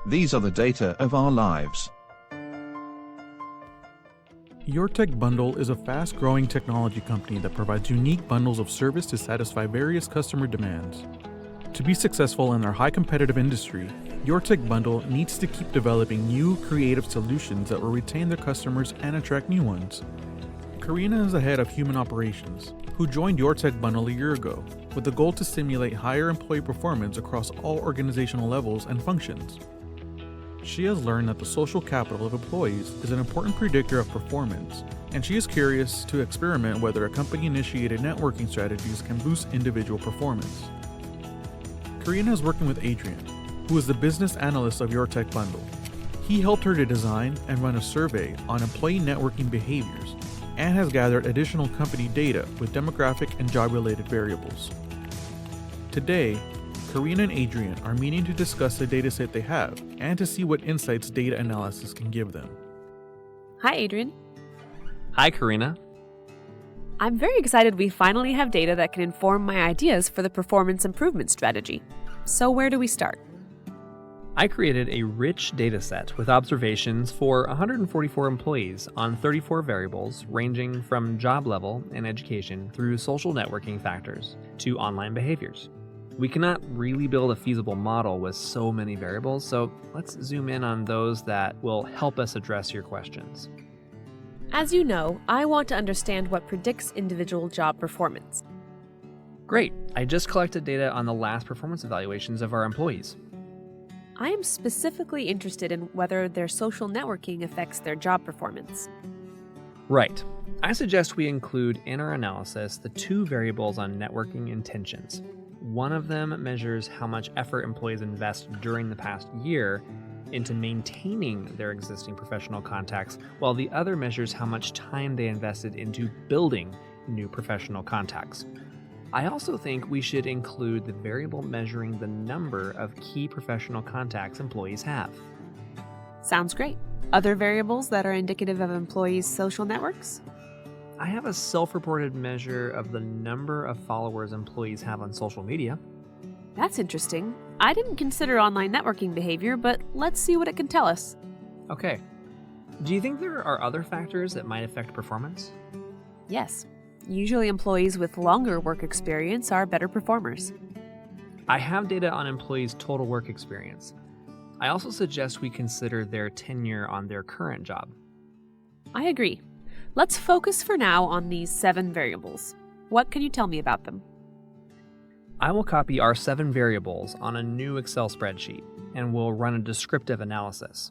These are the data of our lives. Your Tech Bundle is a fast-growing technology company that provides unique bundles of service to satisfy various customer demands. To be successful in our high-competitive industry, Your Tech Bundle needs to keep developing new, creative solutions that will retain their customers and attract new ones. Karina is the head of Human Operations, who joined Your Tech Bundle a year ago, with the goal to stimulate higher employee performance across all organizational levels and functions. She has learned that the social capital of employees is an important predictor of performance, and she is curious to experiment whether a company-initiated networking strategies can boost individual performance. Karina is working with Adrian, who is the business analyst of Your Tech Bundle. He helped her to design and run a survey on employee networking behaviors and has gathered additional company data with demographic and job-related variables. Today, Karina and Adrian are meeting to discuss the dataset they have and to see what insights data analysis can give them. Hi, Adrian. Hi, Karina. I'm very excited we finally have data that can inform my ideas for the performance improvement strategy. So where do we start? I created a rich dataset with observations for 144 employees on 34 variables ranging from job level and education through social networking factors to online behaviors. We cannot really build a feasible model with so many variables, so let's zoom in on those that will help us address your questions. As you know, I want to understand what predicts individual job performance. Great, I just collected data on the last performance evaluations of our employees. I am specifically interested in whether their social networking affects their job performance. Right. I suggest we include in our analysis the two variables on networking intentions. One of them measures how much effort employees invest during the past year into maintaining their existing professional contacts, while the other measures how much time they invested into building new professional contacts. I also think we should include the variable measuring the number of key professional contacts employees have. Sounds great. Other variables that are indicative of employees' social networks? I have a self-reported measure of the number of followers employees have on social media. That's interesting. I didn't consider online networking behavior, but let's see what it can tell us. Okay. Do you think there are other factors that might affect performance? Yes. Usually employees with longer work experience are better performers. I have data on employees' total work experience. I also suggest we consider their tenure on their current job. I agree. Let's focus for now on these 7 variables. What can you tell me about them? I will copy our 7 variables on a new Excel spreadsheet, and we'll run a descriptive analysis.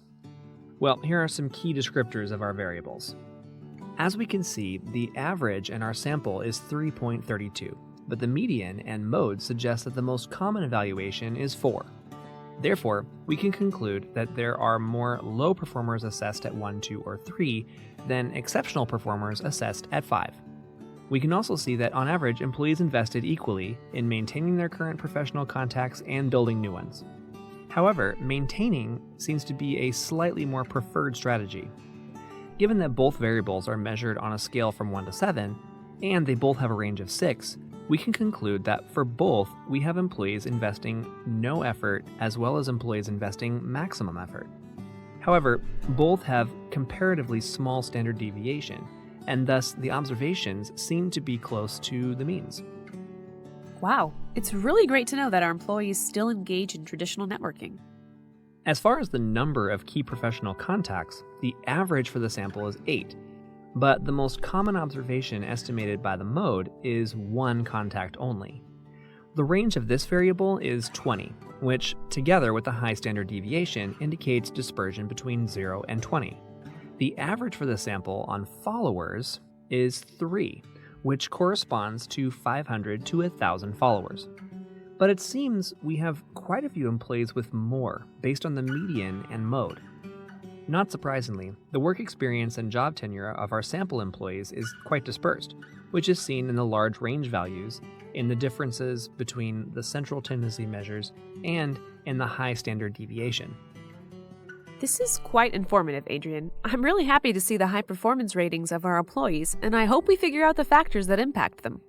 Well, here are some key descriptors of our variables. As we can see, the average in our sample is 3.32, but the median and mode suggest that the most common evaluation is 4. Therefore, we can conclude that there are more low performers assessed at 1, 2, or 3 than exceptional performers assessed at 5. We can also see that on average, employees invested equally in maintaining their current professional contacts and building new ones. However, maintaining seems to be a slightly more preferred strategy. Given that both variables are measured on a scale from 1 to 7, and they both have a range of 6, we can conclude that for both, we have employees investing no effort as well as employees investing maximum effort. However, both have comparatively small standard deviation, and thus the observations seem to be close to the means. Wow, it's really great to know that our employees still engage in traditional networking. As far as the number of key professional contacts, the average for the sample is 8, but the most common observation estimated by the mode is 1 contact only. The range of this variable is 20, which, together with the high standard deviation, indicates dispersion between 0 and 20. The average for the sample on followers is 3, which corresponds to 500 to 1,000 followers. But it seems we have quite a few employees with more, based on the median and mode. Not surprisingly, the work experience and job tenure of our sample employees is quite dispersed, which is seen in the large range values, in the differences between the central tendency measures, and in the high standard deviation. This is quite informative, Adrian. I'm really happy to see the high performance ratings of our employees, and I hope we figure out the factors that impact them.